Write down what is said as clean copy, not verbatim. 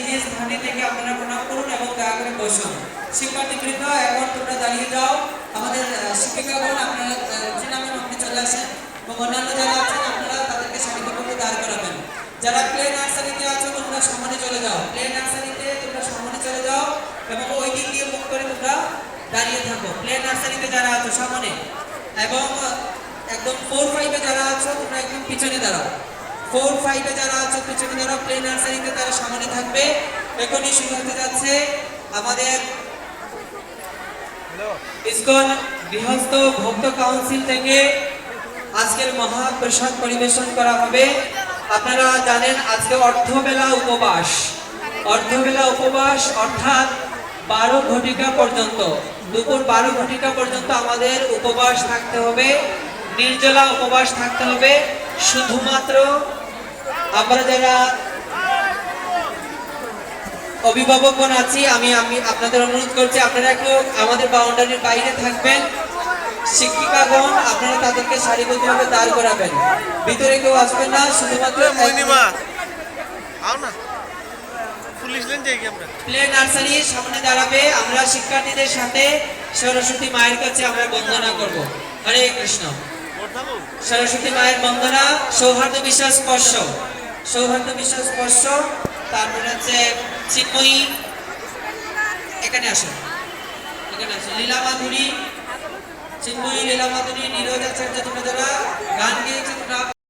নিজ স্থানে থেকে আপনারা প্রণাম করুন এবং দয়া করে বসুন। শিক্ষার্থীবৃন্দ, এখন তোমরা দাঁড়িয়ে যাও। আমাদের শিক্ষিকাগণ আপনারা যে নামে আপনি চলে আসেন এবং অন্যান্য যারা আছেন আপনারা তাদেরকে সারিবদ্ধভাবে দাঁড় করাবেন। যারা প্লে নার্সারিতে আছো তোমরা সামনে চলে যাও। প্লে নার্সারিতে তোমরা সামনে চলে যাও এবং ওই দিক দিয়ে মুখ করে তোমরা দাঁড়িয়ে থাকো। প্লে নার্সারিতে যারা আছো সামনে, এবং একদম 4-5 যারা আছো তোমরা একদম পিছনে দাঁড়াও। 4-5 যারা আছো পিছনে দাঁড়াও। প্লে নার্সারিতে তারা সামনে থাকবে। এখনই শুরু হতে যাচ্ছে আমাদের ইসকন গৃহস্থ ভক্ত কাউন্সিল থেকে আজকের মহাপ্রসাদ পরিবেশন করা হবে। আপনারা জানেন আজকে অর্ধবেলা উপবাস। অর্ধবেলা উপবাস অর্থাৎ 12 ঘটিকা পর্যন্ত, দুপুর 12 ঘটিকা পর্যন্ত আমাদের উপবাস থাকতে হবে, নির্জলা উপবাস থাকতে হবে। শুধুমাত্র আমরা যারা অভিভাবকগণ আছি আমি আপনাদের অনুরোধ করছি আপনারা একটু আমাদের বাউন্ডারির বাইরে থাকবেন। শিক্ষিকাগণ আপনারা তাদেরকে সারিবদ্ধভাবে দাঁড় করাবেন, ভিতরে কেউ আসবেন না। শুধুমাত্র প্লে নার্সারির সামনে দাঁড়াবে। আমরা শিক্ষার্থীদের সাথে সরস্বতী মায়ের কাছে আমরা বন্দনা করব। হরে কৃষ্ণ। সরস্বতী মায়ের বন্দনা, সৌহার্দ্য বিশ্বাস স্পর্শ, সৌহার্দ্য বিশ্বাস স্পর্শ। তারপরে হচ্ছে চিন্ময়ী, এখানে আসুন, এখানে আসুন। লীলা মাধুরী, চিন্ময়ী, লীলা মাধুরী, নীরজ আচার্য, তোমরা যারা গান গেয়েছে তোমরা